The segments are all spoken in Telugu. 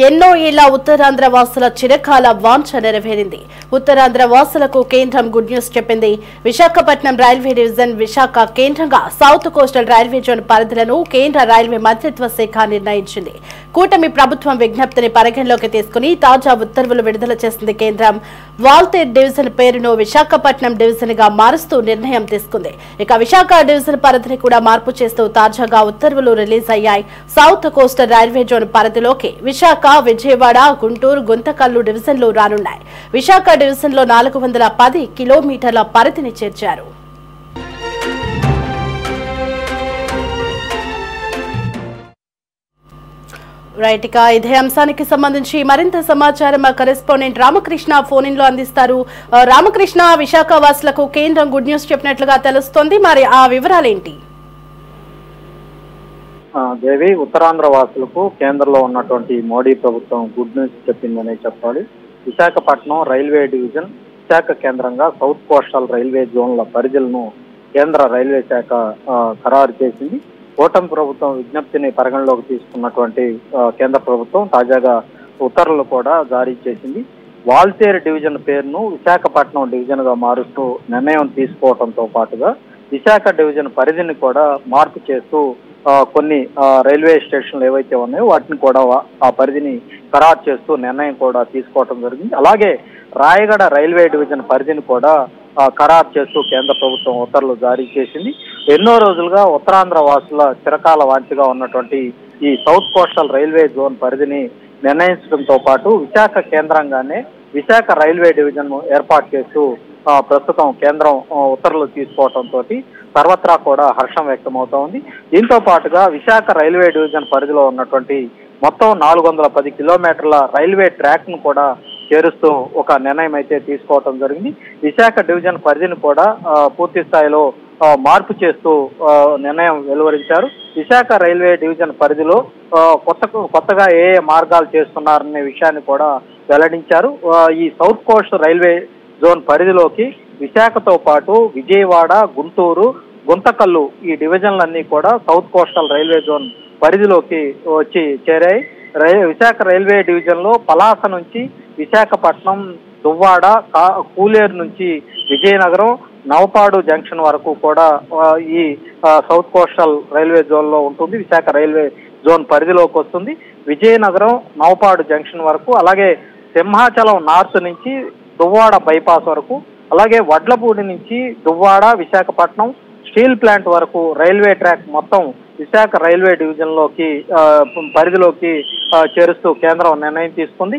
ఎన్నో ఏళ్ల ఉత్తరాంధ్ర వాసుల చిరకాల వాంఛ నెరవేరింది. ఉత్తరాంధ్ర వాసులకు కేంద్రం గుడ్ న్యూస్ చెప్పింది. విశాఖపట్నం రైల్వే డివిజన్ విశాఖ కేంద్రంగా సౌత్ కోస్టల్ రైల్వే జోన్ పరిధులను కేంద్ర రైల్వే మంత్రిత్వ శాఖ నిర్ణయించింది. కూటమి ప్రభుత్వం విజ్ఞప్తిని పరిగణలోకి తీసుకుని తాజా ఉత్తర్వులు విడుదల చేసింది. కేంద్రం వాల్తేర్ డివిజన్ పేరును విశాఖపట్నం డివిజన్ గా మారుస్తూ నిర్ణయం తీసుకుంది. ఇక విశాఖ డివిజన్ పరిధిని కూడా మార్పు చేస్తూ తాజాగా ఉత్తర్వులు రిలీజ్ అయ్యాయి. సౌత్ కోస్టల్ రైల్వే జోన్ పరిధిలోకి విశాఖ, విజయవాడ, గుంటూరు, గుంతకల్లు డివిజన్లు రానున్నాయి. విశాఖ డివిజన్లో 410 కిలోమీటర్ల పరిధిని చేర్చారు. రైట్, ఇక ఇదే అంశానికి సంబంధించి మరింత సమాచారం మా కరెస్పాండెంట్ రామకృష్ణ ఫోన్ ఇన్ లో అందిస్తారు. రామకృష్ణ, విశాఖ వాసులకు కేంద్రం గుడ్ న్యూస్ చెప్పినట్లుగా తెలుస్తోంది, మరి ఆ వివరాలేంటి? దేవి, ఉత్తరాంధ్ర వాసులకు కేంద్రంలో ఉన్నటువంటి మోడీ ప్రభుత్వం గుడ్ న్యూస్ చెప్పిందనే చెప్పాలి. విశాఖపట్నం రైల్వే డివిజన్ విశాఖ కేంద్రంగా సౌత్ కోస్టల్ రైల్వే జోన్ల పరిధులను కేంద్ర రైల్వే శాఖ ఖరారు చేసింది. కూటమి ప్రభుత్వం విజ్ఞప్తిని పరిగణలోకి తీసుకున్నటువంటి కేంద్ర ప్రభుత్వం తాజాగా ఉత్తర్వులు కూడా జారీ చేసింది. వాల్తేర్ డివిజన్ పేరును విశాఖపట్నం డివిజన్ గా మారుస్తూ నిర్ణయం తీసుకోవడంతో పాటుగా విశాఖ డివిజన్ పరిధిని కూడా మార్పు చేస్తూ కొన్ని రైల్వే స్టేషన్లు ఏవైతే ఉన్నాయో వాటిని కూడా ఆ పరిధిని ఖరారు చేస్తూ నిర్ణయం కూడా తీసుకోవడం జరిగింది. అలాగే రాయగడ రైల్వే డివిజన్ పరిధిని కూడా ఖరారు చేస్తూ కేంద్ర ప్రభుత్వం ఉత్తర్వులు జారీ చేసింది. ఎన్నో రోజులుగా ఉత్తరాంధ్ర వాసుల చిరకాల వాంఛగా ఉన్నటువంటి ఈ సౌత్ కోస్టల్ రైల్వే జోన్ పరిధిని నిర్ణయించడంతో పాటు విశాఖ కేంద్రంగానే విశాఖ రైల్వే డివిజన్ ఏర్పాటు చేస్తూ ప్రస్తుతం కేంద్రం ఉత్తర్వులు తీసుకోవడంతో సర్వత్రా కూడా హర్షం వ్యక్తమవుతా ఉంది. దీంతో పాటుగా విశాఖ రైల్వే డివిజన్ పరిధిలో ఉన్నటువంటి మొత్తం 410 కిలోమీటర్ల రైల్వే ట్రాక్ ను కూడా చేరుస్తూ ఒక నిర్ణయం అయితే తీసుకోవడం జరిగింది. విశాఖ డివిజన్ పరిధిని కూడా పూర్తి స్థాయిలో మార్పు చేస్తూ నిర్ణయం వెలువరించారు. విశాఖ రైల్వే డివిజన్ పరిధిలో కొత్తగా ఏ మార్గాలు చేస్తున్నారనే విషయాన్ని కూడా వెల్లడించారు. ఈ సౌత్ కోస్ట్ రైల్వే జోన్ పరిధిలోకి విశాఖతో పాటు విజయవాడ, గుంటూరు, గుంతకల్లు ఈ డివిజన్లన్నీ కూడా సౌత్ కోస్టల్ రైల్వే జోన్ పరిధిలోకి వచ్చి చేరాయి. విశాఖ రైల్వే డివిజన్ లో పలాస నుంచి విశాఖపట్నం, దువ్వాడ, కూలేరు నుంచి విజయనగరం, నవపాడు జంక్షన్ వరకు కూడా ఈ సౌత్ కోస్టల్ రైల్వే జోన్ లో ఉంటుంది. విశాఖ రైల్వే జోన్ పరిధిలోకి వస్తుంది. విజయనగరం, నవపాడు జంక్షన్ వరకు, అలాగే సింహాచలం నార్త్ నుంచి దువ్వాడ బైపాస్ వరకు, అలాగే వడ్లపూడి నుంచి దువ్వాడ, విశాఖపట్నం స్టీల్ ప్లాంట్ వరకు రైల్వే ట్రాక్ మొత్తం విశాఖ రైల్వే డివిజన్ లోకి పరిధిలోకి చేరుస్తూ కేంద్రం నిర్ణయం తీసుకుంది.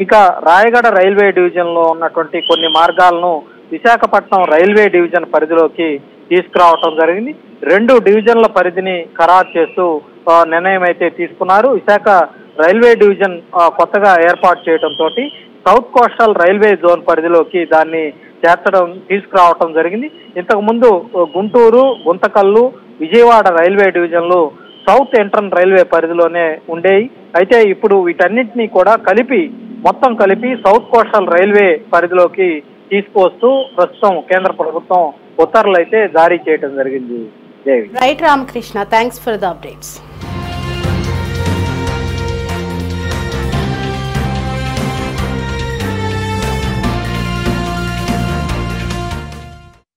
ఇక రాయగడ రైల్వే డివిజన్ లో ఉన్నటువంటి కొన్ని మార్గాలను విశాఖపట్నం రైల్వే డివిజన్ పరిధిలోకి తీసుకురావటం జరిగింది. 2 డివిజన్ల పరిధిని ఖరారు చేస్తూ నిర్ణయం అయితే తీసుకున్నారు. విశాఖ రైల్వే డివిజన్ కొత్తగా ఏర్పాటు చేయడంతో సౌత్ కోస్టల్ రైల్వే జోన్ పరిధిలోకి దాన్ని తీసుకురావటం జరిగింది. ఇంతకు ముందు గుంటూరు, గుంతకల్లు, విజయవాడ రైల్వే డివిజన్లు సౌత్ ఎంట్రన్ రైల్వే పరిధిలోనే ఉండేవి. అయితే ఇప్పుడు వీటన్నిటినీ కూడా మొత్తం కలిపి సౌత్ కోస్టల్ రైల్వే పరిధిలోకి తీసుకువస్తూ ప్రస్తుతం కేంద్ర ప్రభుత్వం ఉత్తర్వులు అయితే జారీ చేయడం జరిగింది. Right Ramakrishna, thanks for the updates.